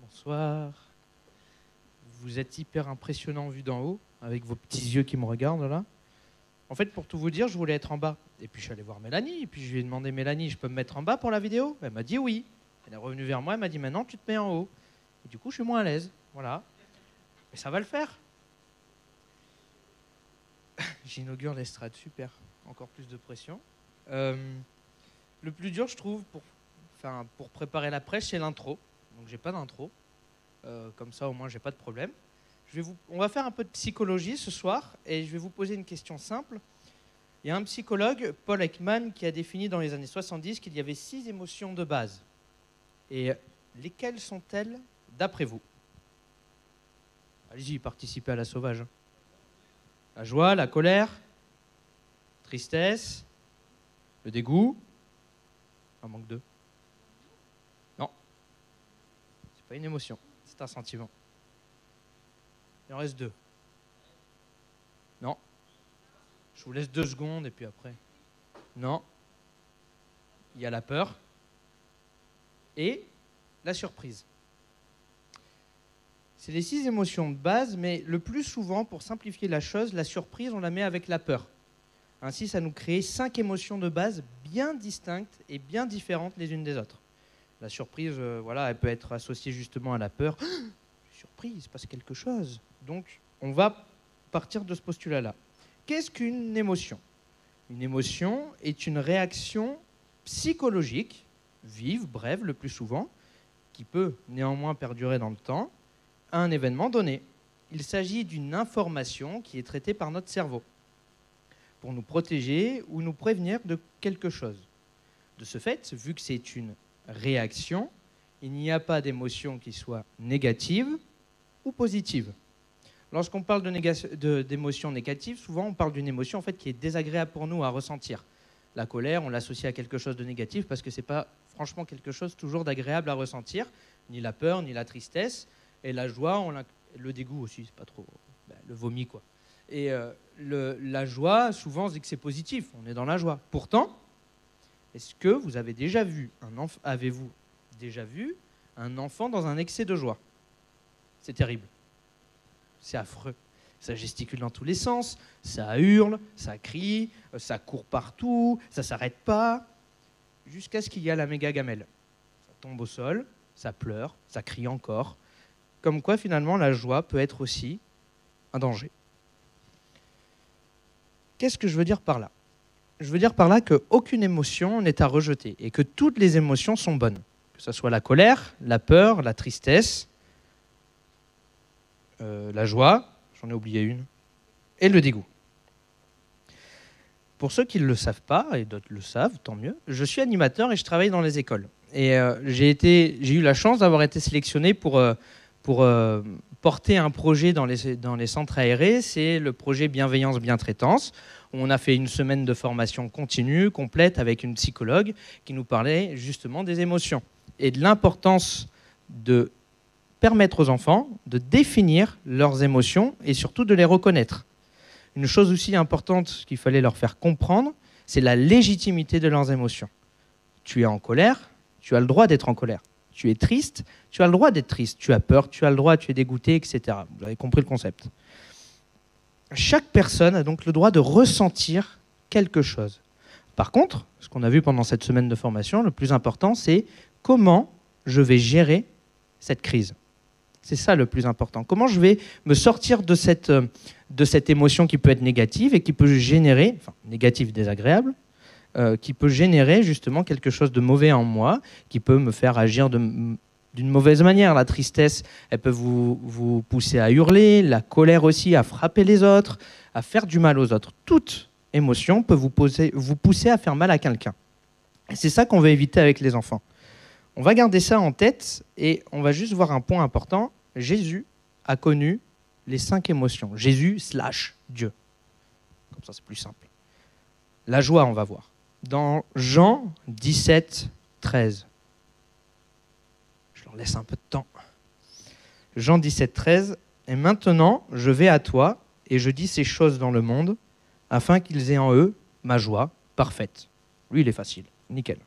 Bonsoir. Vous êtes hyper impressionnant vu d'en haut, avec vos petits yeux qui me regardent là. En fait, pour tout vous dire, je voulais être en bas. Et puis je suis allé voir Mélanie, et puis je lui ai demandé, Mélanie, je peux me mettre en bas pour la vidéo? Elle m'a dit oui. Elle est revenue vers moi, elle m'a dit, maintenant tu te mets en haut. Et du coup, je suis moins à l'aise. Voilà. Mais ça va le faire. J'inaugure l'estrade, super. Encore plus de pression. Le plus dur, je trouve, pour préparer la prêche, c'est l'intro. Donc j'ai pas d'intro. Comme ça, au moins, j'ai pas de problème. On va faire un peu de psychologie ce soir et je vais vous poser une question simple. Il y a un psychologue, Paul Ekman, qui a défini dans les années 70 qu'il y avait 6 émotions de base. Et lesquelles sont-elles d'après vous? Allez-y, participez à la sauvage. La joie, la colère, tristesse, le dégoût. Il en manque 2. Non, c'est pas une émotion, c'est un sentiment. Il en reste 2. Non. Je vous laisse 2 secondes et puis après. Non. Il y a la peur et la surprise. C'est les 6 émotions de base, mais le plus souvent, pour simplifier la chose, la surprise, on la met avec la peur. Ainsi, ça nous crée 5 émotions de base bien distinctes et bien différentes les unes des autres. La surprise, voilà, elle peut être associée justement à la peur. Surprise, il se passe quelque chose. Donc, on va partir de ce postulat-là. Qu'est-ce qu'une émotion? Une émotion est une réaction psychologique, vive, brève le plus souvent, qui peut néanmoins perdurer dans le temps, à un événement donné. Il s'agit d'une information qui est traitée par notre cerveau pour nous protéger ou nous prévenir de quelque chose. De ce fait, vu que c'est une réaction, il n'y a pas d'émotion qui soit négative ou positive. Lorsqu'on parle d'émotion négative, souvent on parle d'une émotion en fait, qui est désagréable pour nous à ressentir. La colère, on l'associe à quelque chose de négatif parce que ce n'est pas franchement quelque chose toujours d'agréable à ressentir, ni la peur, ni la tristesse. Et la joie, le dégoût aussi, c'est pas trop... le vomi, quoi. Et la joie, souvent, on se dit que c'est positif, on est dans la joie. Pourtant, est-ce que vous avez déjà vu avez-vous déjà vu un enfant dans un excès de joie? C'est terrible. C'est affreux. Ça gesticule dans tous les sens, ça hurle, ça crie, ça court partout, ça s'arrête pas, jusqu'à ce qu'il y a la méga gamelle. Ça tombe au sol, ça pleure, ça crie encore. Comme quoi, finalement, la joie peut être aussi un danger. Qu'est-ce que je veux dire par là? Je veux dire par là qu'aucune émotion n'est à rejeter et que toutes les émotions sont bonnes. Que ce soit la colère, la peur, la tristesse, la joie, j'en ai oublié une, et le dégoût. Pour ceux qui ne le savent pas, et d'autres le savent, tant mieux, je suis animateur et je travaille dans les écoles. Et j'ai eu la chance d'avoir été sélectionné pour porter un projet dans les centres aérés, c'est le projet Bienveillance Bientraitance, où on a fait une semaine de formation continue, complète, avec une psychologue qui nous parlait justement des émotions et de l'importance de permettre aux enfants de définir leurs émotions et surtout de les reconnaître. Une chose aussi importante qu'il fallait leur faire comprendre, c'est la légitimité de leurs émotions. Tu es en colère, tu as le droit d'être en colère. Tu es triste, tu as le droit d'être triste. Tu as peur, tu as le droit, tu es dégoûté, etc. Vous avez compris le concept. Chaque personne a donc le droit de ressentir quelque chose. Par contre, ce qu'on a vu pendant cette semaine de formation, le plus important, c'est comment je vais gérer cette crise. C'est ça le plus important. Comment je vais me sortir de cette émotion qui peut être négative et qui peut générer, enfin négative, désagréable, qui peut générer justement quelque chose de mauvais en moi, qui peut me faire agir d'une mauvaise manière. La tristesse, elle peut vous pousser à hurler, la colère aussi, à frapper les autres, à faire du mal aux autres. Toute émotion peut vous pousser à faire mal à quelqu'un. Et c'est ça qu'on veut éviter avec les enfants. On va garder ça en tête et on va juste voir un point important. Jésus a connu les 5 émotions. Jésus / Dieu. Comme ça, c'est plus simple. La joie, on va voir. Dans Jean 17, 13. Je leur laisse un peu de temps. Jean 17, 13. Et maintenant, je vais à toi et je dis ces choses dans le monde afin qu'ils aient en eux ma joie parfaite. Lui, il est facile. Nickel.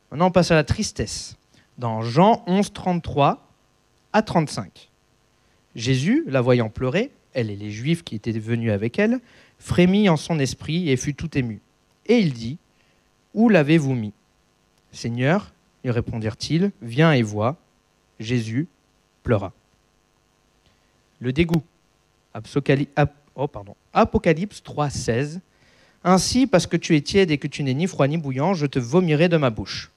Maintenant, on passe à la tristesse. Dans Jean 11, 33, à 35. Jésus, la voyant pleurer, elle et les Juifs qui étaient venus avec elle, frémit en son esprit et fut tout ému. Et il dit, « Où l'avez-vous mis » ? « Seigneur, lui répondirent-ils, viens et vois. » Jésus pleura. Le dégoût. Apocalypse 3, 16. « Ainsi, parce que tu es tiède et que tu n'es ni froid ni bouillant, je te vomirai de ma bouche. »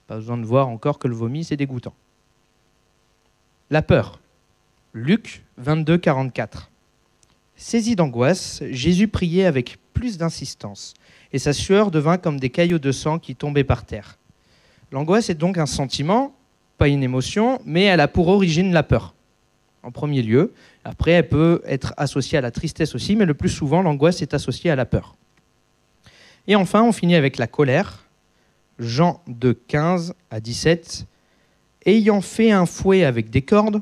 Pas besoin de voir encore que le vomi, c'est dégoûtant. La peur. Luc 22, 44. Saisi d'angoisse, Jésus priait avec plus d'insistance, et sa sueur devint comme des caillots de sang qui tombaient par terre. L'angoisse est donc un sentiment, pas une émotion, mais elle a pour origine la peur, en premier lieu. Après, elle peut être associée à la tristesse aussi, mais le plus souvent, l'angoisse est associée à la peur. Et enfin, on finit avec la colère. Jean 2, 15 à 17. Ayant fait un fouet avec des cordes,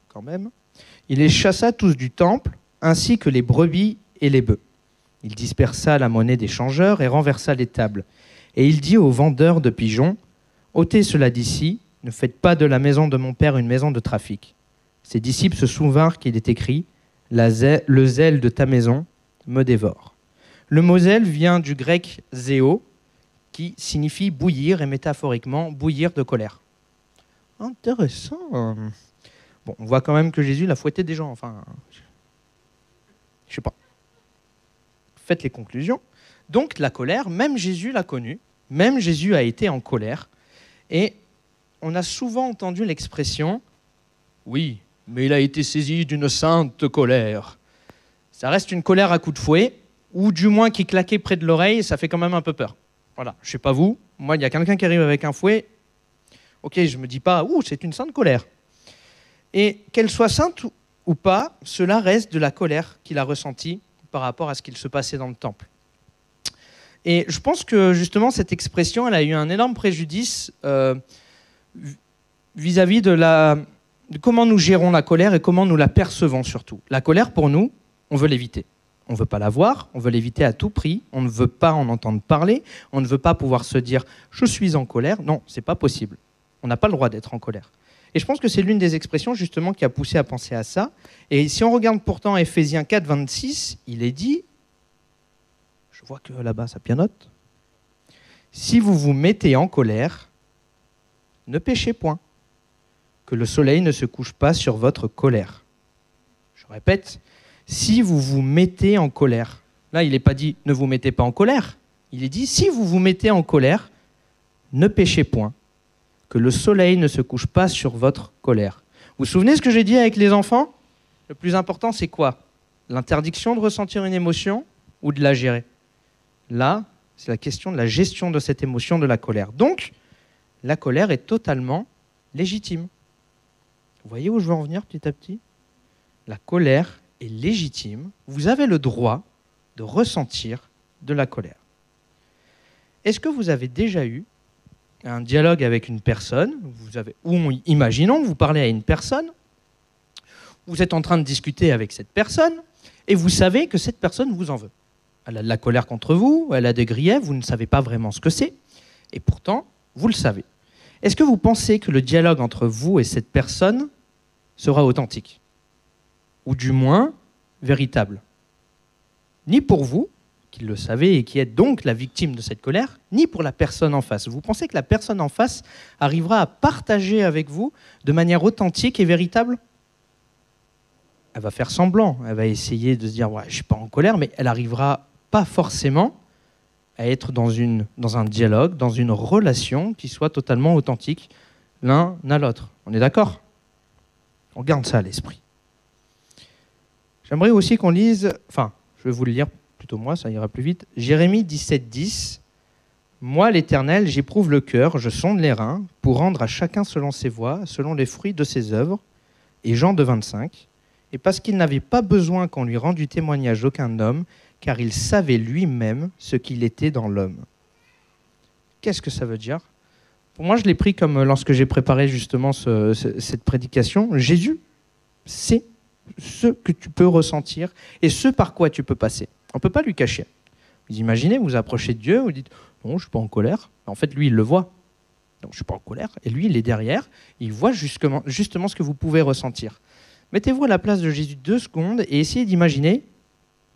quand même, il les chassa tous du temple, ainsi que les brebis et les bœufs. Il dispersa la monnaie des changeurs et renversa les tables. Et il dit aux vendeurs de pigeons, « ôtez cela d'ici, ne faites pas de la maison de mon père une maison de trafic. » Ses disciples se souvinrent qu'il est écrit, « Le zèle de ta maison me dévore. » Le mot zèle vient du grec « zéo », qui signifie bouillir et métaphoriquement bouillir de colère. Intéressant. Bon, on voit quand même que Jésus l'a fouetté des gens, enfin... Je sais pas. Faites les conclusions. Donc la colère, même Jésus l'a connue, même Jésus a été en colère. Et on a souvent entendu l'expression « Oui, mais il a été saisi d'une sainte colère ». Ça reste une colère à coups de fouet, ou du moins qui claquait près de l'oreille, ça fait quand même un peu peur. Voilà, je sais pas vous, moi il y a quelqu'un qui arrive avec un fouet, ok, je me dis pas « Ouh, c'est une sainte colère ». Et qu'elle soit sainte ou pas, cela reste de la colère qu'il a ressentie par rapport à ce qu'il se passait dans le temple. Et je pense que justement cette expression, elle a eu un énorme préjudice vis-à-vis de comment nous gérons la colère et comment nous la percevons surtout. La colère, pour nous, on veut l'éviter. On ne veut pas la voir, on veut l'éviter à tout prix, on ne veut pas en entendre parler, on ne veut pas pouvoir se dire « je suis en colère ». Non, ce n'est pas possible. On n'a pas le droit d'être en colère. Et je pense que c'est l'une des expressions justement qui a poussé à penser à ça. Et si on regarde pourtant Éphésiens 4, 26, il est dit, je vois que là-bas ça pianote, « Si vous vous mettez en colère, ne péchez point, que le soleil ne se couche pas sur votre colère. » Je répète, si vous vous mettez en colère. Là, il n'est pas dit « ne vous mettez pas en colère ». Il est dit « si vous vous mettez en colère, ne péchez point, que le soleil ne se couche pas sur votre colère. » Vous vous souvenez ce que j'ai dit avec les enfants ? Le plus important, c'est quoi ? L'interdiction de ressentir une émotion ou de la gérer ? Là, c'est la question de la gestion de cette émotion de la colère. Donc, la colère est totalement légitime. Vous voyez où je veux en venir petit à petit ? La colère est légitime. Vous avez le droit de ressentir de la colère. Est-ce que vous avez déjà eu un dialogue avec une personne, imaginons que vous parlez à une personne, vous êtes en train de discuter avec cette personne, et vous savez que cette personne vous en veut. Elle a de la colère contre vous, elle a des griefs, vous ne savez pas vraiment ce que c'est, et pourtant, vous le savez. Est-ce que vous pensez que le dialogue entre vous et cette personne sera authentique ? Ou du moins, véritable ? Ni pour vous, qui le savez et qui êtes donc la victime de cette colère, ni pour la personne en face. Vous pensez que la personne en face arrivera à partager avec vous de manière authentique et véritable ? Elle va faire semblant, elle va essayer de se dire ouais, « je ne suis pas en colère », mais elle n'arrivera pas forcément à être dans un dialogue, dans une relation qui soit totalement authentique l'un à l'autre. On est d'accord ? On garde ça à l'esprit. J'aimerais aussi qu'on lise, je vais vous le lire plutôt moi, ça ira plus vite. Jérémie 17, 10. « Moi, l'Éternel, j'éprouve le cœur, je sonde les reins, pour rendre à chacun selon ses voies, selon les fruits de ses œuvres. » Et Jean 2, 25. « Et parce qu'il n'avait pas besoin qu'on lui rendût témoignage d'aucun homme, car il savait lui-même ce qu'il était dans l'homme. » Qu'est-ce que ça veut dire ? Pour moi, je l'ai pris comme lorsque j'ai préparé justement cette prédication. Jésus, c'est ce que tu peux ressentir et ce par quoi tu peux passer. On ne peut pas lui cacher. Vous imaginez, vous approchez de Dieu, vous dites « Non, je ne suis pas en colère ». En fait, lui, il le voit. donc je ne suis pas en colère, et lui, il est derrière, il voit justement ce que vous pouvez ressentir. Mettez-vous à la place de Jésus 2 secondes et essayez d'imaginer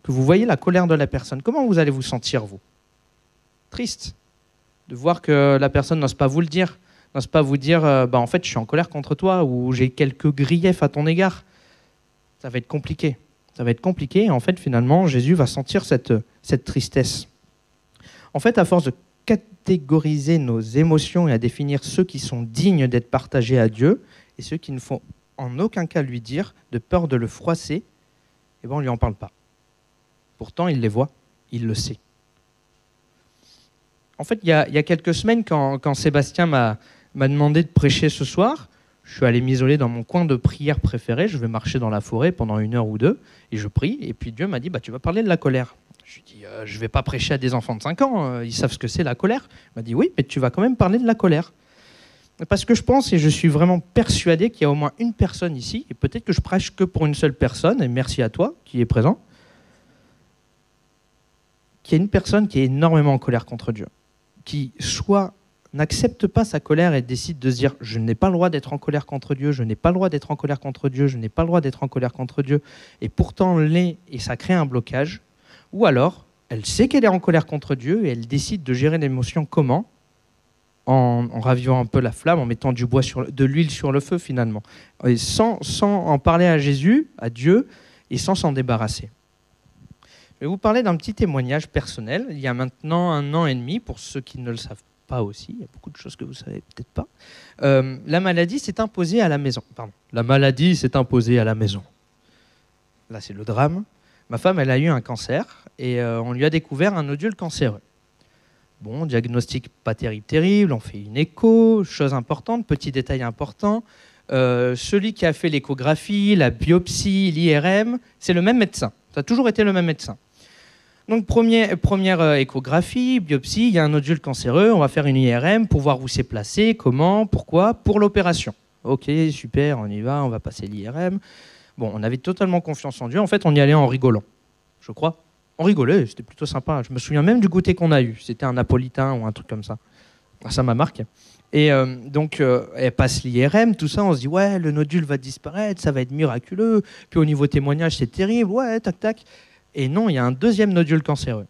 que vous voyez la colère de la personne. Comment vous allez vous sentir, vous? Triste de voir que la personne n'ose pas vous le dire, n'ose pas vous dire en fait, je suis en colère contre toi ou j'ai quelques griefs à ton égard. Ça va être compliqué. Ça va être compliqué et en fait, finalement, Jésus va sentir cette tristesse. En fait, à force de catégoriser nos émotions et à définir ceux qui sont dignes d'être partagés à Dieu et ceux qui ne font en aucun cas lui dire, de peur de le froisser, on ne lui en parle pas. Pourtant, il les voit, il le sait. En fait, il y a quelques semaines, quand Sébastien m'a demandé de prêcher ce soir, je suis allé m'isoler dans mon coin de prière préféré, je vais marcher dans la forêt pendant 1 heure ou 2, et je prie, et puis Dieu m'a dit, tu vas parler de la colère. Je lui ai dit, je ne vais pas prêcher à des enfants de 5 ans, ils savent ce que c'est la colère. Il m'a dit, oui, mais tu vas quand même parler de la colère. Parce que je pense, et je suis vraiment persuadé qu'il y a au moins une personne ici, et peut-être que je prêche que pour une seule personne, et merci à toi qui est présent, qu'il y a une personne qui est énormément en colère contre Dieu, qui soit n'accepte pas sa colère et décide de se dire « je n'ai pas le droit d'être en colère contre Dieu, je n'ai pas le droit d'être en colère contre Dieu, je n'ai pas le droit d'être en colère contre Dieu », et pourtant l'est, et ça crée un blocage, ou alors elle sait qu'elle est en colère contre Dieu et elle décide de gérer l'émotion comment ? En ravivant un peu la flamme, en mettant de l'huile sur le feu finalement, et sans en parler à Jésus, à Dieu, et sans s'en débarrasser. Je vais vous parler d'un petit témoignage personnel. Il y a maintenant 1 an et demi, pour ceux qui ne le savent pas aussi, il y a beaucoup de choses que vous ne savez peut-être pas. La maladie s'est imposée à la maison. Pardon. La maladie s'est imposée à la maison. Là, c'est le drame. Ma femme, elle a eu un cancer et on lui a découvert un nodule cancéreux. Bon, diagnostic pas terrible, on fait une écho, chose importante, petit détail important. Celui qui a fait l'échographie, la biopsie, l'IRM, c'est le même médecin. Ça a toujours été le même médecin. Donc première échographie, biopsie, il y a un nodule cancéreux, on va faire une IRM pour voir où c'est placé, comment, pourquoi, pour l'opération. Ok, super, on y va, on va passer l'IRM. Bon, on avait totalement confiance en Dieu, en fait on y allait en rigolant, je crois. On rigolait, c'était plutôt sympa. Je me souviens même du goûter qu'on a eu, c'était un napolitain ou un truc comme ça. Ça m'a marqué. Et donc, elle passe l'IRM, tout ça, on se dit, ouais, le nodule va disparaître, ça va être miraculeux. Puis au niveau témoignage, c'est terrible, ouais, tac, tac. Et non, il y a un deuxième nodule cancéreux.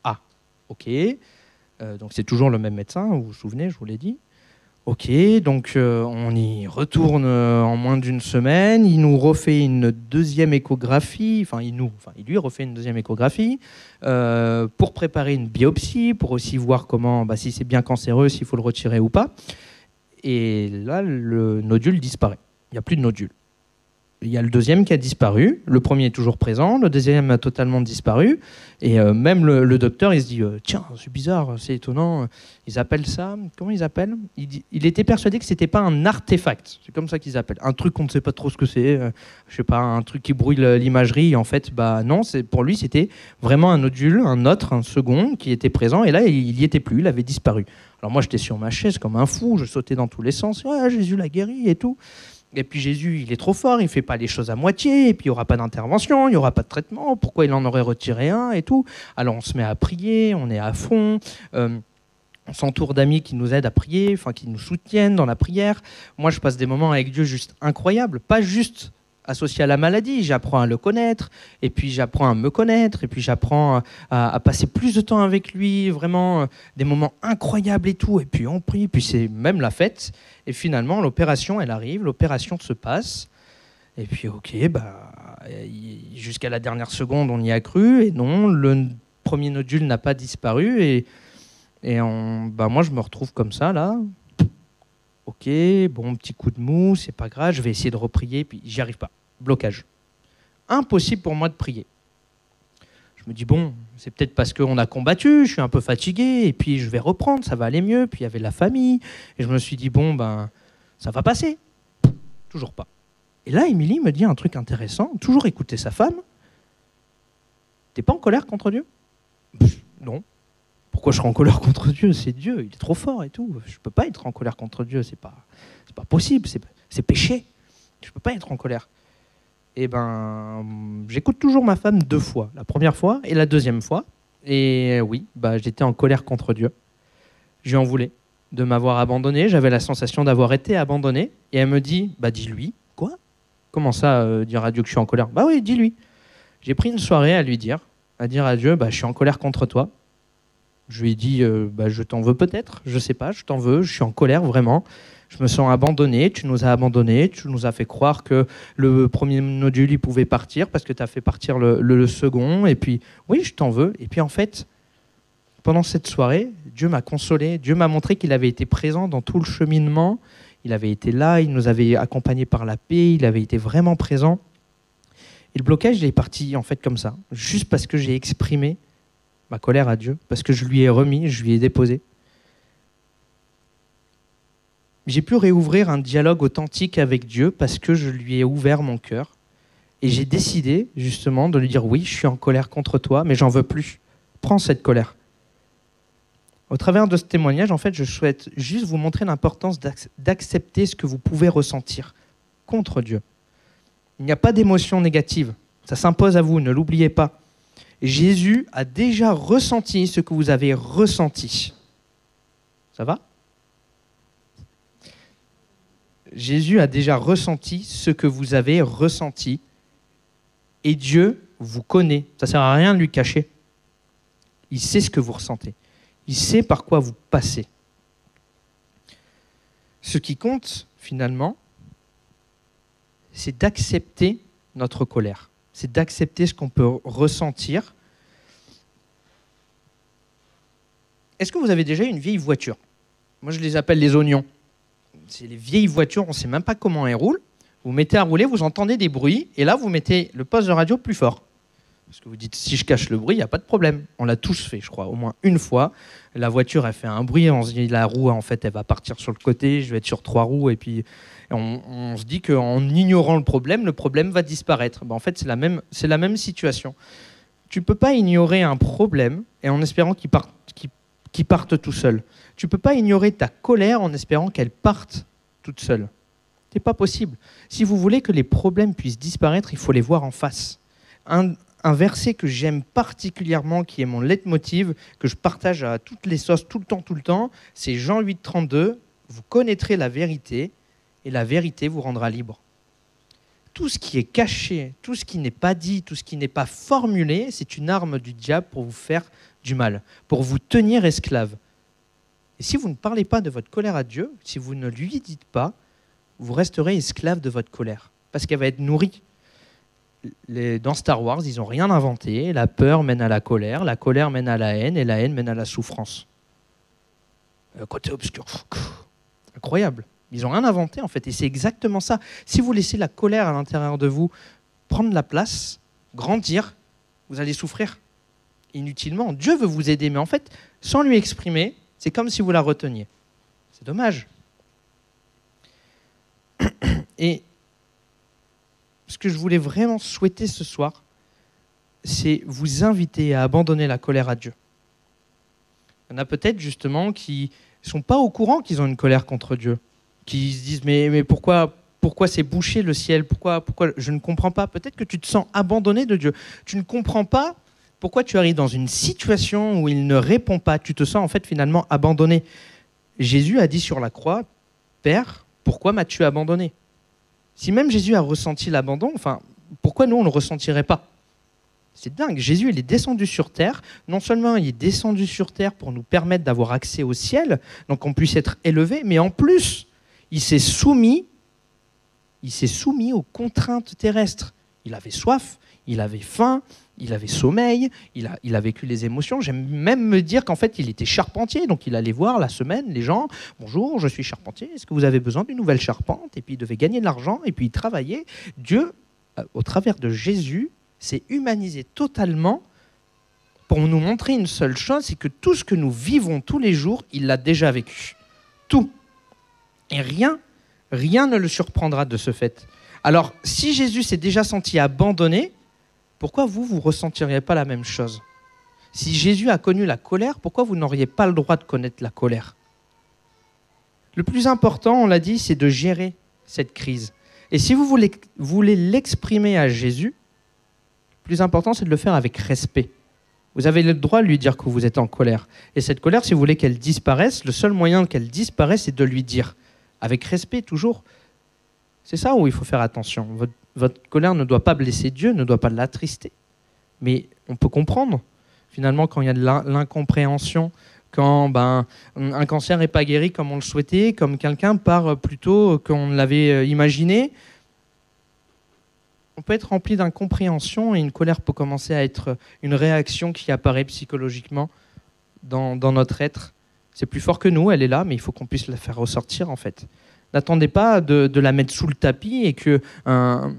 Ah, ok. Donc c'est toujours le même médecin, vous vous souvenez, je vous l'ai dit. Ok, donc on y retourne en moins d'1 semaine, il nous refait une deuxième échographie, il lui refait une deuxième échographie pour préparer une biopsie, pour aussi voir comment, si c'est bien cancéreux, s'il faut le retirer ou pas. Et là, le nodule disparaît. Il n'y a plus de nodule. Il y a le deuxième qui a disparu, le premier est toujours présent, le deuxième a totalement disparu, et même le docteur, il se dit tiens, c'est bizarre, c'est étonnant, ils appellent ça, comment ils appellent ? Il était persuadé que c'était pas un artefact, c'est comme ça qu'ils appellent, un truc qu'on ne sait pas trop ce que c'est, je sais pas, un truc qui brouille l'imagerie, en fait, non, pour lui c'était vraiment un nodule, un second qui était présent, et là il n'y était plus, il avait disparu. Alors moi j'étais sur ma chaise comme un fou, je sautais dans tous les sens, ouais, Jésus l'a guéri et tout. Et puis Jésus, il est trop fort, il ne fait pas les choses à moitié, et puis il n'y aura pas d'intervention, il n'y aura pas de traitement, pourquoi il en aurait retiré un et tout. Alors on se met à prier, on est à fond, on s'entoure d'amis qui nous aident à prier, qui nous soutiennent dans la prière. Moi, je passe des moments avec Dieu juste incroyables, pas juste associés à la maladie, j'apprends à le connaître, et puis j'apprends à me connaître, et puis j'apprends à passer plus de temps avec lui, vraiment des moments incroyables et tout, et puis on prie, puis c'est même la fête, et finalement l'opération elle arrive, l'opération se passe, et puis ok, jusqu'à la dernière seconde on y a cru, et non, le premier nodule n'a pas disparu, et moi je me retrouve comme ça là. Ok, bon, petit coup de mou, c'est pas grave, je vais essayer de reprier, puis j'y arrive pas. Blocage. Impossible pour moi de prier. Je me dis, bon, c'est peut-être parce qu'on a combattu, je suis un peu fatigué, et puis je vais reprendre, ça va aller mieux, puis il y avait la famille, et je me suis dit, bon, ça va passer. Toujours pas. Et là, Émilie me dit un truc intéressant, toujours écouter sa femme. T'es pas en colère contre Dieu ? Non. Pourquoi je serais en colère contre Dieu ? C'est Dieu, il est trop fort et tout. Je ne peux pas être en colère contre Dieu, c'est pas possible, c'est péché. Je ne peux pas être en colère. Et j'écoute toujours ma femme 2 fois, la première fois et la deuxième fois. Et oui, j'étais en colère contre Dieu. Je lui en voulais. de m'avoir abandonné, j'avais la sensation d'avoir été abandonné. Et elle me dit, bah dis-lui. Quoi? Comment ça, dire à Dieu que je suis en colère? Bah oui, dis-lui. J'ai pris une soirée à lui dire, à dire à Dieu, bah je suis en colère contre toi. Je lui ai dit, bah je t'en veux peut-être, je sais pas, je t'en veux, je suis en colère vraiment. Je me sens abandonné, tu nous as abandonnés, tu nous as fait croire que le premier nodule il pouvait partir parce que tu as fait partir le second. Et puis, oui, je t'en veux. Et puis en fait, pendant cette soirée, Dieu m'a consolé, Dieu m'a montré qu'il avait été présent dans tout le cheminement, il avait été là, il nous avait accompagnés par la paix, il avait été vraiment présent. Et le blocage, il est parti en fait comme ça, juste parce que j'ai exprimé ma colère à Dieu, parce que je lui ai remis, je lui ai déposé. J'ai pu réouvrir un dialogue authentique avec Dieu parce que je lui ai ouvert mon cœur. Et j'ai décidé justement de lui dire, oui, je suis en colère contre toi, mais j'en veux plus. Prends cette colère. Au travers de ce témoignage, en fait, je souhaite juste vous montrer l'importance d'accepter ce que vous pouvez ressentir contre Dieu. Il n'y a pas d'émotion négative. Ça s'impose à vous, ne l'oubliez pas. Jésus a déjà ressenti ce que vous avez ressenti. Ça va ? Jésus a déjà ressenti ce que vous avez ressenti. Et Dieu vous connaît. Ça ne sert à rien de lui cacher. Il sait ce que vous ressentez. Il sait par quoi vous passez. Ce qui compte, finalement, c'est d'accepter notre colère. C'est d'accepter ce qu'on peut ressentir. Est-ce que vous avez déjà eu une vieille voiture? Moi, je les appelle les oignons. C'est les vieilles voitures, on ne sait même pas comment elles roulent. Vous mettez à rouler, vous entendez des bruits, et là, vous mettez le poste de radio plus fort. Parce que vous dites, si je cache le bruit, il n'y a pas de problème. On l'a tous fait, je crois, au moins une fois. La voiture, elle fait un bruit, on se dit, la roue, en fait, elle va partir sur le côté, je vais être sur 3 roues, et puis on se dit qu'en ignorant le problème va disparaître. Ben, en fait, c'est la même situation. Tu ne peux pas ignorer un problème et en espérant qu'il parte tout seul. Tu ne peux pas ignorer ta colère en espérant qu'elle parte toute seule. Ce n'est pas possible. Si vous voulez que les problèmes puissent disparaître, il faut les voir en face. Un verset que j'aime particulièrement, qui est mon leitmotiv, que je partage à toutes les sauces, tout le temps, c'est Jean 8, 32. Vous connaîtrez la vérité, et la vérité vous rendra libre. Tout ce qui est caché, tout ce qui n'est pas dit, tout ce qui n'est pas formulé, c'est une arme du diable pour vous faire du mal, pour vous tenir esclave. Et si vous ne parlez pas de votre colère à Dieu, si vous ne lui dites pas, vous resterez esclave de votre colère, parce qu'elle va être nourrie. Dans Star Wars, ils n'ont rien inventé. La peur mène à la colère mène à la haine, et la haine mène à la souffrance. Côté obscur. Incroyable. Ils n'ont rien inventé, en fait, et c'est exactement ça. Si vous laissez la colère à l'intérieur de vous prendre la place, grandir, vous allez souffrir inutilement. Dieu veut vous aider, mais en fait, sans lui exprimer, c'est comme si vous la reteniez. C'est dommage. Et ce que je voulais vraiment souhaiter ce soir, c'est vous inviter à abandonner la colère à Dieu. Il y en a peut-être justement qui ne sont pas au courant qu'ils ont une colère contre Dieu, qui se disent mais pourquoi c'est bouché le ciel, pourquoi je ne comprends pas. Peut-être que tu te sens abandonné de Dieu. Tu ne comprends pas pourquoi tu arrives dans une situation où il ne répond pas. Tu te sens en fait finalement abandonné. Jésus a dit sur la croix, Père, pourquoi m'as-tu abandonné? Si même Jésus a ressenti l'abandon, enfin, pourquoi nous on ne le ressentirait pas? C'est dingue. Jésus, il est descendu sur terre. Non seulement il est descendu sur terre pour nous permettre d'avoir accès au ciel, donc qu'on puisse être élevé, mais en plus, il s'est soumis aux contraintes terrestres. Il avait soif, il avait faim, il avait sommeil, il a vécu les émotions. J'aime même me dire qu'en fait, il était charpentier. Donc, il allait voir la semaine les gens. « Bonjour, je suis charpentier. Est-ce que vous avez besoin d'une nouvelle charpente ?» Et puis, il devait gagner de l'argent et puis il travaillait. Dieu, au travers de Jésus, s'est humanisé totalement pour nous montrer une seule chose, c'est que tout ce que nous vivons tous les jours, il l'a déjà vécu. Tout. Et rien ne le surprendra de ce fait. Alors, si Jésus s'est déjà senti abandonné, pourquoi vous ne ressentiriez pas la même chose? Si Jésus a connu la colère, pourquoi vous n'auriez pas le droit de connaître la colère? Le plus important, on l'a dit, c'est de gérer cette crise. Et si vous voulez l'exprimer à Jésus, le plus important, c'est de le faire avec respect. Vous avez le droit de lui dire que vous êtes en colère. Et cette colère, si vous voulez qu'elle disparaisse, le seul moyen qu'elle disparaisse, c'est de lui dire, avec respect toujours. C'est ça où il faut faire attention. Votre colère ne doit pas blesser Dieu, ne doit pas l'attrister. Mais on peut comprendre, finalement, quand il y a de l'incompréhension, quand un cancer n'est pas guéri comme on le souhaitait, comme quelqu'un part plus tôt qu'on l'avait imaginé, on peut être rempli d'incompréhension et une colère peut commencer à être une réaction qui apparaît psychologiquement dans notre être. C'est plus fort que nous, elle est là, mais il faut qu'on puisse la faire ressortir en fait. N'attendez pas de la mettre sous le tapis et qu'un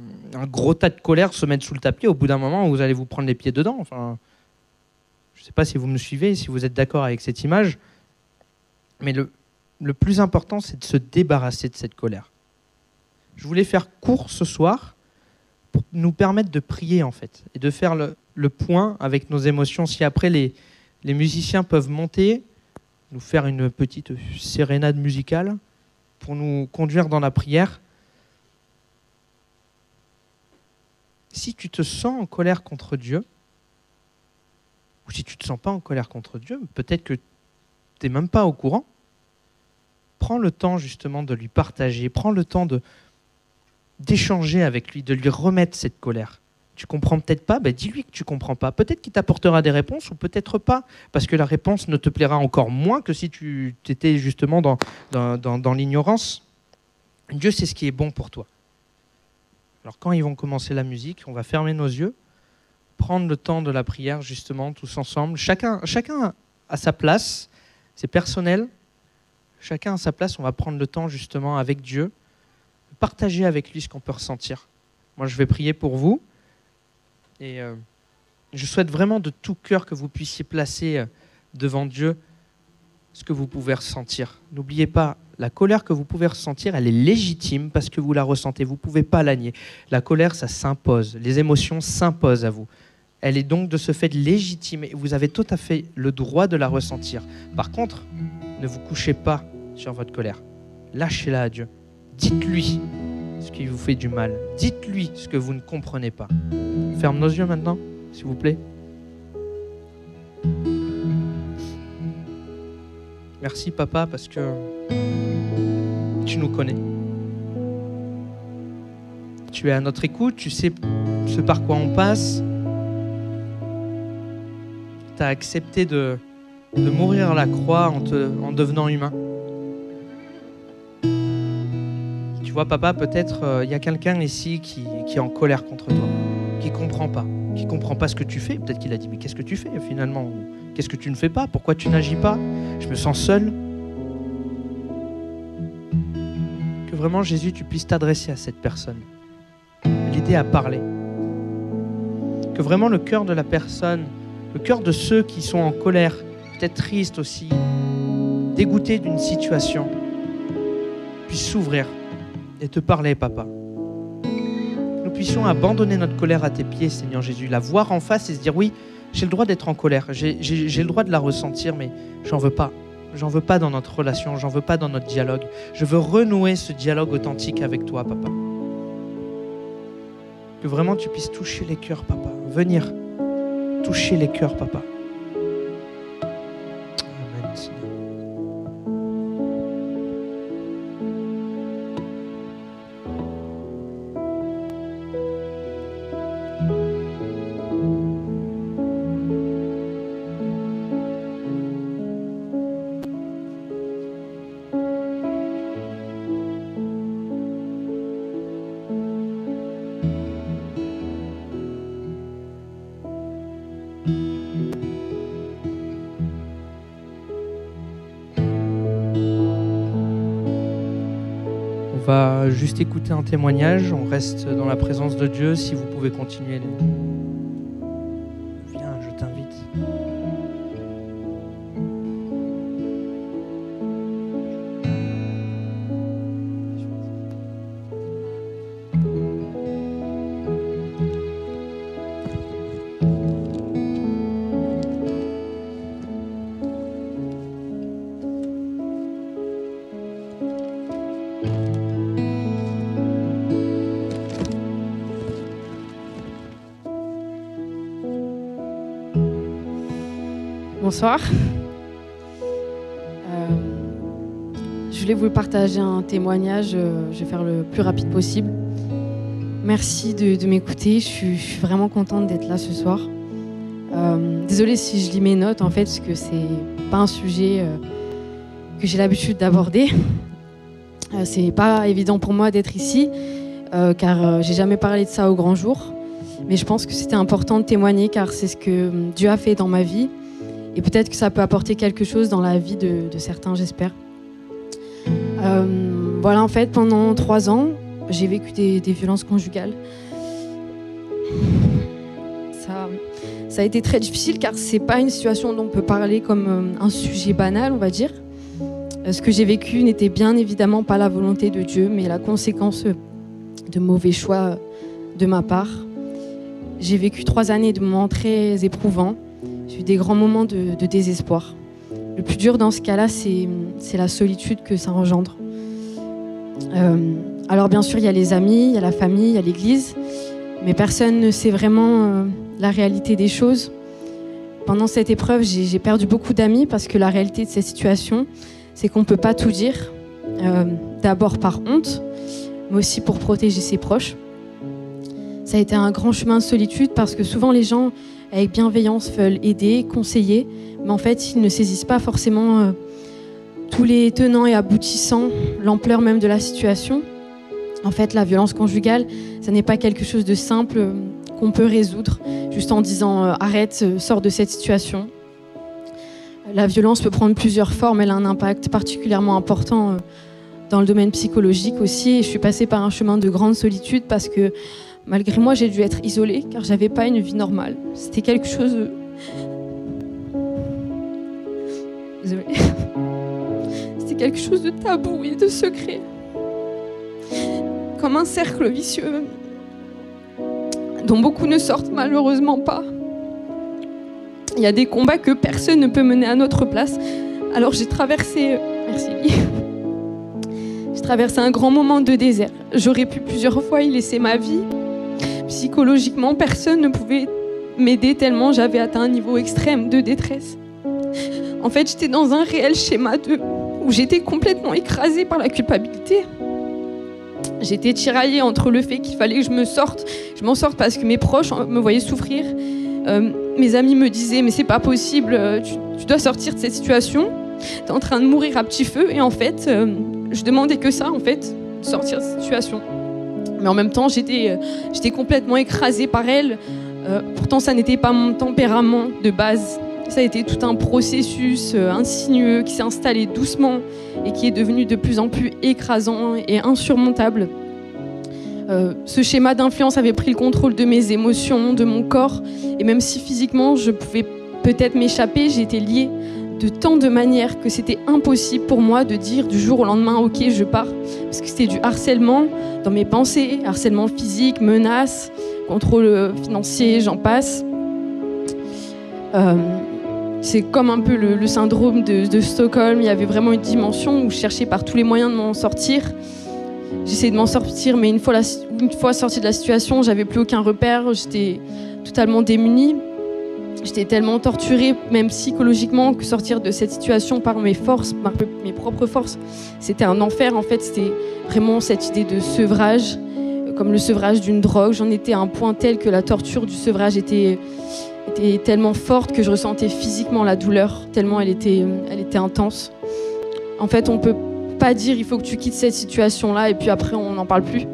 gros tas de colère se mette sous le tapis. Au bout d'un moment, vous allez vous prendre les pieds dedans. Enfin, je ne sais pas si vous me suivez, si vous êtes d'accord avec cette image, mais le plus important, c'est de se débarrasser de cette colère. Je voulais faire court ce soir pour nous permettre de prier en fait et de faire le point avec nos émotions. Si après les musiciens peuvent monter, nous faire une petite sérénade musicale pour nous conduire dans la prière. Si tu te sens en colère contre Dieu, ou si tu ne te sens pas en colère contre Dieu, peut-être que tu n'es même pas au courant, prends le temps justement de lui partager, prends le temps d'échanger avec lui, de lui remettre cette colère. Tu comprends peut-être pas, dis-lui que tu comprends pas. Peut-être qu'il t'apportera des réponses ou peut-être pas, parce que la réponse ne te plaira encore moins que si tu étais justement dans l'ignorance. Dieu sait ce qui est bon pour toi. Alors quand ils vont commencer la musique, on va fermer nos yeux, prendre le temps de la prière justement tous ensemble. Chacun à sa place, c'est personnel. Chacun à sa place, on va prendre le temps justement avec Dieu, partager avec lui ce qu'on peut ressentir. Moi, je vais prier pour vous et je souhaite vraiment de tout cœur que vous puissiez placer devant Dieu ce que vous pouvez ressentir. N'oubliez pas, la colère que vous pouvez ressentir, elle est légitime parce que vous la ressentez. Vous ne pouvez pas la nier. La colère, ça s'impose. Les émotions s'imposent à vous. Elle est donc de ce fait légitime et vous avez tout à fait le droit de la ressentir. Par contre, ne vous couchez pas sur votre colère. Lâchez-la à Dieu. Dites-lui ce qui vous fait du mal. Dites-lui ce que vous ne comprenez pas. On ferme nos yeux maintenant, s'il vous plaît. Merci papa parce que tu nous connais. Tu es à notre écoute, tu sais ce par quoi on passe. Tu as accepté de mourir à la croix en devenant humain. Tu vois papa, peut-être il y a quelqu'un ici qui est en colère contre toi, qui comprend pas ce que tu fais. Peut-être qu'il a dit mais qu'est-ce que tu fais finalement? Qu'est-ce que tu ne fais pas? Pourquoi tu n'agis pas? Je me sens seul. Que vraiment Jésus, tu puisses t'adresser à cette personne, l'aider à parler. Que vraiment le cœur de la personne, le cœur de ceux qui sont en colère, peut-être tristes aussi, dégoûtés d'une situation, puisse s'ouvrir et te parler, papa. Nous puissions abandonner notre colère à tes pieds, Seigneur Jésus, la voir en face et se dire oui, j'ai le droit d'être en colère, j'ai le droit de la ressentir, mais j'en veux pas. J'en veux pas dans notre relation, j'en veux pas dans notre dialogue. Je veux renouer ce dialogue authentique avec toi, papa. Que vraiment tu puisses toucher les cœurs, papa. Venir toucher les cœurs, papa. Amen, Seigneur. On va juste écouter un témoignage, on reste dans la présence de Dieu. Si vous pouvez continuer, viens, je t'invite. Bonsoir. Je voulais vous partager un témoignage, je vais faire le plus rapide possible. Merci de m'écouter, je suis vraiment contente d'être là ce soir. Désolée si je lis mes notes en fait, parce que c'est pas un sujet que j'ai l'habitude d'aborder. C'est pas évident pour moi d'être ici, car j'ai jamais parlé de ça au grand jour. Mais je pense que c'était important de témoigner, car c'est ce que Dieu a fait dans ma vie. Et peut-être que ça peut apporter quelque chose dans la vie de certains, j'espère. Voilà, en fait, pendant 3 ans, j'ai vécu des violences conjugales. Ça a été très difficile car c'est pas une situation dont on peut parler comme un sujet banal, on va dire. Ce que j'ai vécu n'était bien évidemment pas la volonté de Dieu, mais la conséquence de mauvais choix de ma part. J'ai vécu 3 années de moments très éprouvants. J'ai eu des grands moments de désespoir. Le plus dur dans ce cas-là, c'est la solitude que ça engendre. Alors bien sûr, il y a les amis, il y a la famille, il y a l'église, mais personne ne sait vraiment la réalité des choses. Pendant cette épreuve, j'ai perdu beaucoup d'amis parce que la réalité de cette situation, c'est qu'on ne peut pas tout dire. D'abord par honte, mais aussi pour protéger ses proches. Ça a été un grand chemin de solitude parce que souvent les gens, avec bienveillance, veulent aider, conseiller, mais en fait, ils ne saisissent pas forcément tous les tenants et aboutissants, l'ampleur même de la situation. En fait, la violence conjugale, ça n'est pas quelque chose de simple qu'on peut résoudre juste en disant arrête, sors de cette situation. La violence peut prendre plusieurs formes, elle a un impact particulièrement important dans le domaine psychologique aussi. Et je suis passée par un chemin de grande solitude parce que malgré moi, j'ai dû être isolée car j'avais pas une vie normale. C'était quelque chose de... Désolée. C'était quelque chose de tabou et de secret. Comme un cercle vicieux dont beaucoup ne sortent malheureusement pas. Il y a des combats que personne ne peut mener à notre place. Alors j'ai traversé... Merci. J'ai traversé un grand moment de désert. J'aurais pu plusieurs fois y laisser ma vie. Psychologiquement, personne ne pouvait m'aider tellement j'avais atteint un niveau extrême de détresse. En fait, j'étais dans un réel schéma où j'étais complètement écrasée par la culpabilité. J'étais tiraillée entre le fait qu'il fallait que je m'en sorte parce que mes proches me voyaient souffrir. Mes amis me disaient « mais c'est pas possible, tu dois sortir de cette situation, t'es en train de mourir à petit feu ». Et en fait, je demandais que ça, en fait, sortir de cette situation. Mais en même temps, j'étais complètement écrasée par elle. Pourtant, ça n'était pas mon tempérament de base. Ça a été tout un processus insinueux qui s'est installé doucement et qui est devenu de plus en plus écrasant et insurmontable. Ce schéma d'influence avait pris le contrôle de mes émotions, de mon corps. Et même si physiquement, je pouvais peut-être m'échapper, j'étais liée de tant de manières que c'était impossible pour moi de dire du jour au lendemain « ok, je pars ». Parce que c'était du harcèlement dans mes pensées, harcèlement physique, menaces, contrôle financier, j'en passe. C'est comme un peu le syndrome de Stockholm. Il y avait vraiment une dimension où je cherchais par tous les moyens de m'en sortir. J'essayais de m'en sortir, mais une fois sortie de la situation, j'avais plus aucun repère. J'étais totalement démunie. J'étais tellement torturée, même psychologiquement, que sortir de cette situation par mes forces, par mes propres forces, c'était un enfer. En fait, c'était vraiment cette idée de sevrage, comme le sevrage d'une drogue. J'en étais à un point tel que la torture du sevrage était tellement forte que je ressentais physiquement la douleur, tellement elle était intense. En fait, on peut pas dire il faut que tu quittes cette situation-là et puis après on n'en parle plus.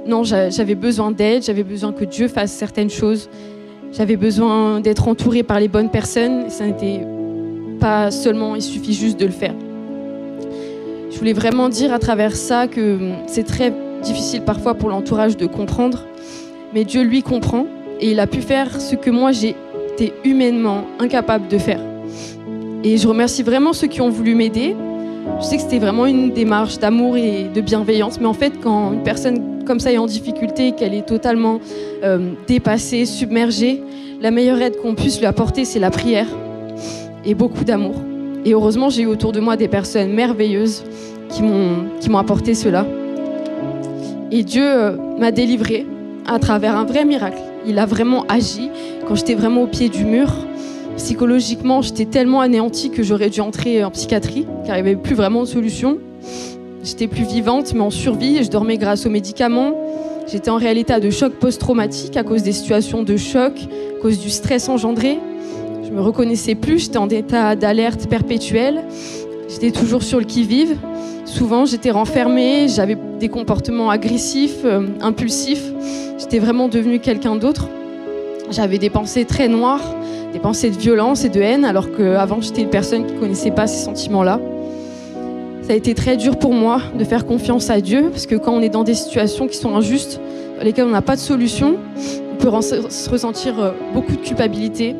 Non, j'avais besoin d'aide, j'avais besoin que Dieu fasse certaines choses. J'avais besoin d'être entourée par les bonnes personnes. Et ça n'était pas seulement, il suffit juste de le faire. Je voulais vraiment dire à travers ça que c'est très difficile parfois pour l'entourage de comprendre, mais Dieu lui comprend et il a pu faire ce que moi j'ai été humainement incapable de faire. Et je remercie vraiment ceux qui ont voulu m'aider. Je sais que c'était vraiment une démarche d'amour et de bienveillance, mais en fait, quand une personne comme ça est en difficulté, qu'elle est totalement dépassée, submergée, la meilleure aide qu'on puisse lui apporter, c'est la prière et beaucoup d'amour. Et heureusement, j'ai eu autour de moi des personnes merveilleuses qui m'ont apporté cela. Et Dieu m'a délivrée à travers un vrai miracle. Il a vraiment agi quand j'étais vraiment au pied du mur. Psychologiquement, j'étais tellement anéantie que j'aurais dû entrer en psychiatrie, car il n'y avait plus vraiment de solution. J'étais plus vivante, mais en survie, et je dormais grâce aux médicaments. J'étais en réel état de choc post-traumatique à cause des situations de choc, à cause du stress engendré. Je me reconnaissais plus, j'étais en état d'alerte perpétuelle. J'étais toujours sur le qui-vive. Souvent, j'étais renfermée, j'avais des comportements agressifs, impulsifs. J'étais vraiment devenue quelqu'un d'autre. J'avais des pensées très noires, des pensées de violence et de haine, alors qu'avant, j'étais une personne qui ne connaissait pas ces sentiments-là. Ça a été très dur pour moi de faire confiance à Dieu, parce que quand on est dans des situations qui sont injustes, dans lesquelles on n'a pas de solution, on peut se ressentir beaucoup de culpabilité,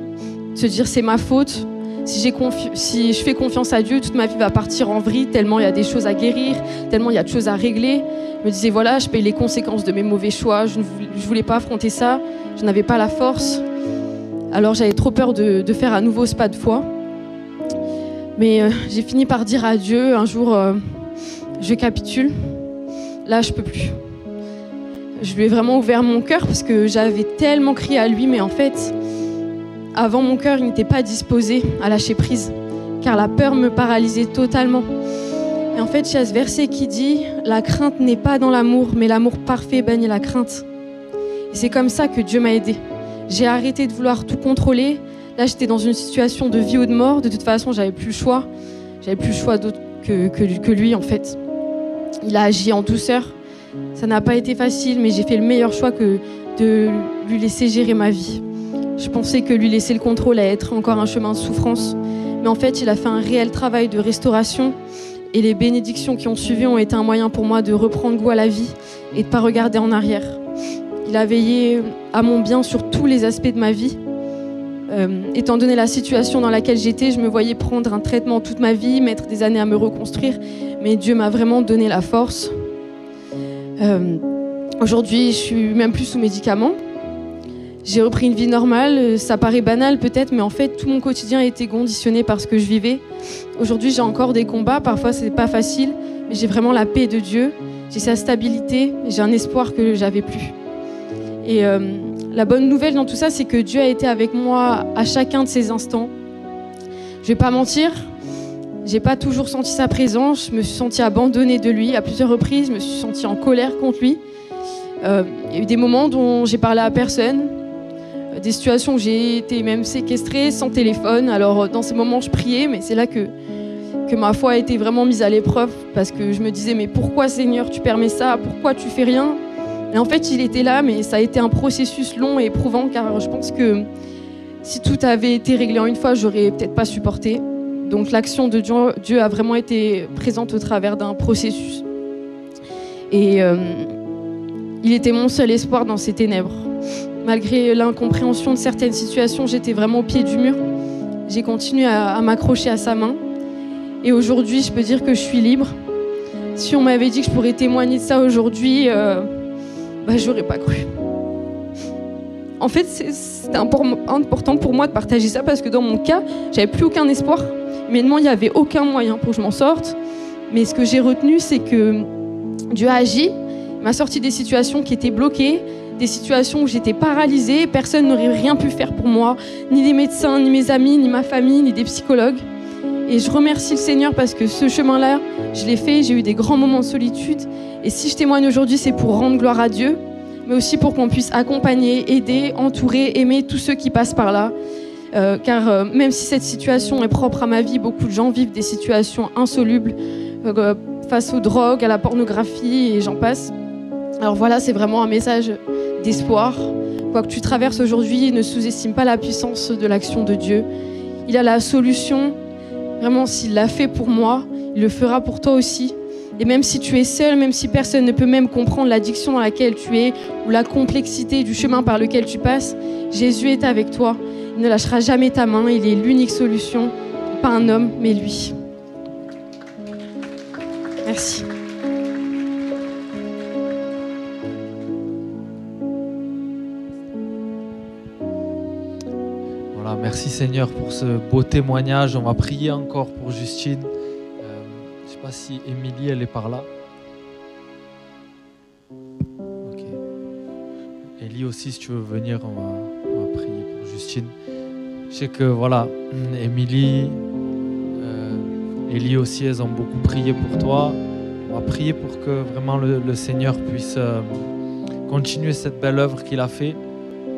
se dire c'est ma faute. Si je fais confiance à Dieu, toute ma vie va partir en vrille, tellement il y a des choses à guérir, tellement il y a de choses à régler. Je me disais, voilà, je paye les conséquences de mes mauvais choix, je ne voulais pas affronter ça, je n'avais pas la force. Alors j'avais trop peur de faire à nouveau ce pas de foi. Mais j'ai fini par dire à Dieu, un jour, je capitule, là je peux plus. Je lui ai vraiment ouvert mon cœur parce que j'avais tellement crié à lui, mais en fait, avant mon cœur, il n'était pas disposé à lâcher prise, car la peur me paralysait totalement. Et en fait, il y a ce verset qui dit « La crainte n'est pas dans l'amour, mais l'amour parfait bannit la crainte. » Et c'est comme ça que Dieu m'a aidée. J'ai arrêté de vouloir tout contrôler. Là, j'étais dans une situation de vie ou de mort. De toute façon, j'avais plus le choix. J'avais plus le choix d'autre que lui, en fait. Il a agi en douceur. Ça n'a pas été facile, mais j'ai fait le meilleur choix que de lui laisser gérer ma vie. Je pensais que lui laisser le contrôle allait être encore un chemin de souffrance. Mais en fait, il a fait un réel travail de restauration. Et les bénédictions qui ont suivi ont été un moyen pour moi de reprendre goût à la vie et de ne pas regarder en arrière. Il a veillé à mon bien sur tous les aspects de ma vie. Étant donné la situation dans laquelle j'étais, je me voyais prendre un traitement toute ma vie, mettre des années à me reconstruire. Mais Dieu m'a vraiment donné la force. Aujourd'hui, je suis même plus sous médicaments. J'ai repris une vie normale, ça paraît banal peut-être, mais en fait, tout mon quotidien a été conditionné par ce que je vivais. Aujourd'hui, j'ai encore des combats, parfois c'est pas facile, mais j'ai vraiment la paix de Dieu, j'ai sa stabilité, j'ai un espoir que j'avais plus. Et la bonne nouvelle dans tout ça, c'est que Dieu a été avec moi à chacun de ces instants. Je vais pas mentir, j'ai pas toujours senti sa présence, je me suis sentie abandonnée de lui à plusieurs reprises, je me suis sentie en colère contre lui. Il y a eu des moments dont j'ai parlé à personne, des situations où j'ai été même séquestrée, sans téléphone. Alors dans ces moments, je priais, mais c'est là que ma foi a été vraiment mise à l'épreuve, parce que je me disais, mais pourquoi Seigneur tu permets ça? Pourquoi tu fais rien? Et en fait, il était là, mais ça a été un processus long et éprouvant, car je pense que si tout avait été réglé en une fois, j'aurais peut-être pas supporté. Donc l'action de Dieu a vraiment été présente au travers d'un processus. Et il était mon seul espoir dans ces ténèbres. Malgré l'incompréhension de certaines situations, j'étais vraiment au pied du mur. J'ai continué à m'accrocher à sa main. Et aujourd'hui, je peux dire que je suis libre. Si on m'avait dit que je pourrais témoigner de ça aujourd'hui, j'aurais pas cru. En fait, c'était important pour moi de partager ça, parce que dans mon cas, j'avais plus aucun espoir. Humainement, il n'y avait aucun moyen pour que je m'en sorte. Mais ce que j'ai retenu, c'est que Dieu a agi, il m'a sorti des situations qui étaient bloquées, des situations où j'étais paralysée, personne n'aurait rien pu faire pour moi, ni les médecins, ni mes amis, ni ma famille, ni des psychologues. Et je remercie le Seigneur parce que ce chemin-là, je l'ai fait, j'ai eu des grands moments de solitude. Et si je témoigne aujourd'hui, c'est pour rendre gloire à Dieu, mais aussi pour qu'on puisse accompagner, aider, entourer, aimer tous ceux qui passent par là. Car même si cette situation est propre à ma vie, beaucoup de gens vivent des situations insolubles face aux drogues, à la pornographie et j'en passe. Alors voilà, c'est vraiment un message d'espoir. Quoi que tu traverses aujourd'hui, ne sous-estime pas la puissance de l'action de Dieu. Il a la solution. Vraiment, s'il l'a fait pour moi, il le fera pour toi aussi. Et même si tu es seul, même si personne ne peut même comprendre l'addiction dans laquelle tu es ou la complexité du chemin par lequel tu passes, Jésus est avec toi. Il ne lâchera jamais ta main. Il est l'unique solution. Pas un homme, mais lui. Merci. Voilà, merci Seigneur pour ce beau témoignage. On va prier encore pour Justine. Je ne sais pas si Émilie, elle est par là. Ok. Élie aussi, si tu veux venir, on va prier pour Justine. Je sais que voilà, Émilie, Ellie aussi, elles ont beaucoup prié pour toi. On va prier pour que vraiment le Seigneur puisse continuer cette belle œuvre qu'il a fait.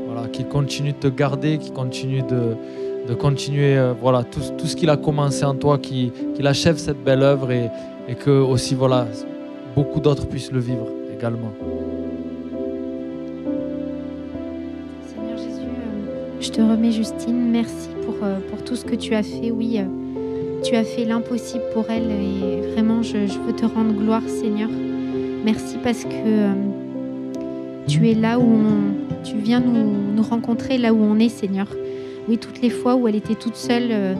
Voilà, qu'il continue de te garder, qu'il continue de continuer voilà, tout ce qu'il a commencé en toi, qu'il achève cette belle œuvre et que aussi voilà, beaucoup d'autres puissent le vivre également. Seigneur Jésus, je te remets Justine, merci pour tout ce que tu as fait. Oui, tu as fait l'impossible pour elle et vraiment je veux te rendre gloire Seigneur. Merci parce que tu es là où tu viens nous rencontrer là où on est Seigneur. Oui, toutes les fois où elle était toute seule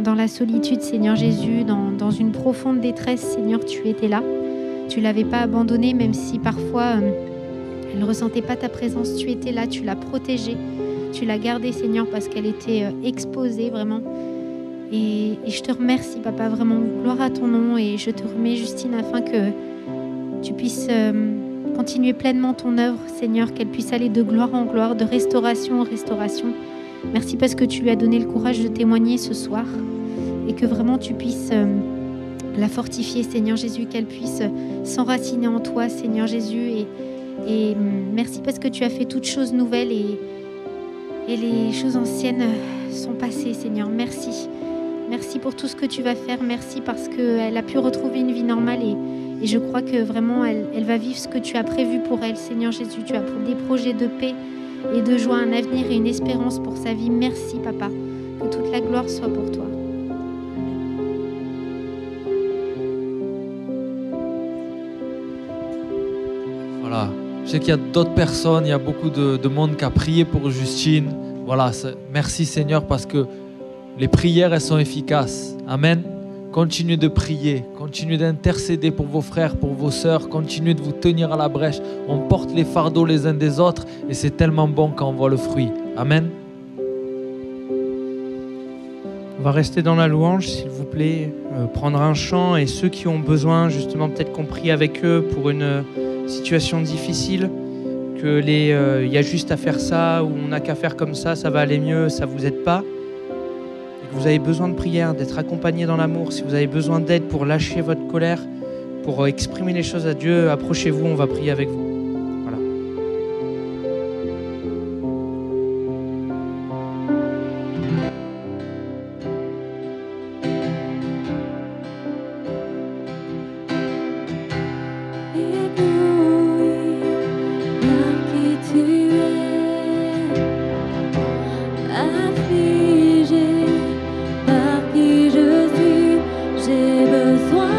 dans la solitude Seigneur Jésus, dans une profonde détresse Seigneur, tu étais là. Tu ne l'avais pas abandonnée même si parfois elle ne ressentait pas ta présence. Tu étais là, tu l'as protégée, tu l'as gardée Seigneur parce qu'elle était exposée vraiment. Et je te remercie Papa, vraiment gloire à ton nom et je te remets Justine afin que tu puisses continuer pleinement ton œuvre Seigneur, qu'elle puisse aller de gloire en gloire, de restauration en restauration. Merci parce que tu lui as donné le courage de témoigner ce soir et que vraiment tu puisses la fortifier Seigneur Jésus, qu'elle puisse s'enraciner en toi Seigneur Jésus et merci parce que tu as fait toutes choses nouvelles et les choses anciennes sont passées Seigneur, merci. Merci pour tout ce que tu vas faire. Merci parce qu'elle a pu retrouver une vie normale et je crois que vraiment elle va vivre ce que tu as prévu pour elle. Seigneur Jésus, tu as des projets de paix et de joie, un avenir et une espérance pour sa vie. Merci Papa. Que toute la gloire soit pour toi. Voilà. Je sais qu'il y a d'autres personnes, il y a beaucoup de monde qui a prié pour Justine. Voilà, merci Seigneur parce que les prières, elles sont efficaces. Amen. Continuez de prier, continuez d'intercéder pour vos frères, pour vos sœurs, continuez de vous tenir à la brèche. On porte les fardeaux les uns des autres et c'est tellement bon quand on voit le fruit. Amen. On va rester dans la louange, s'il vous plaît, prendre un chant et ceux qui ont besoin, justement, peut-être qu'on prie avec eux pour une situation difficile, que y a juste à faire ça ou on n'a qu'à faire comme ça va aller mieux, ça vous aide pas. Vous avez besoin de prière, d'être accompagné dans l'amour, si vous avez besoin d'aide pour lâcher votre colère, pour exprimer les choses à Dieu, approchez-vous, on va prier avec vous. Voilà. J'ai besoin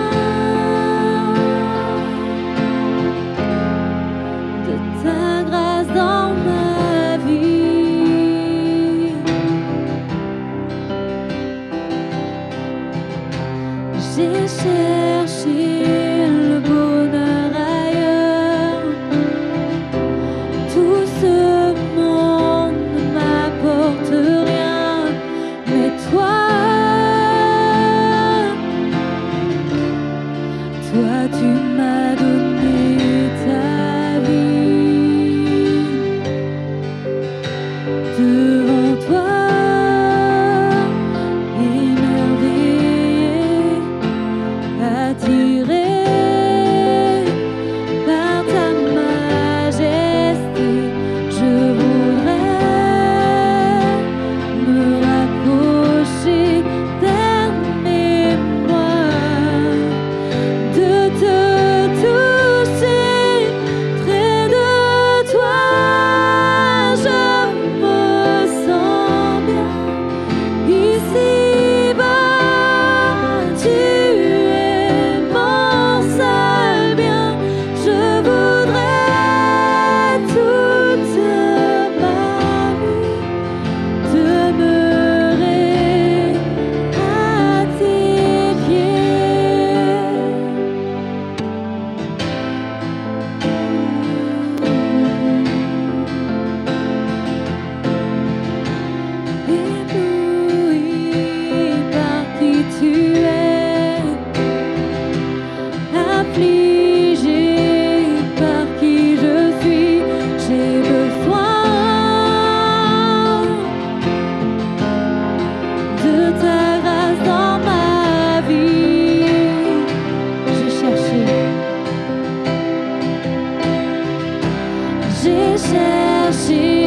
j'ai cherché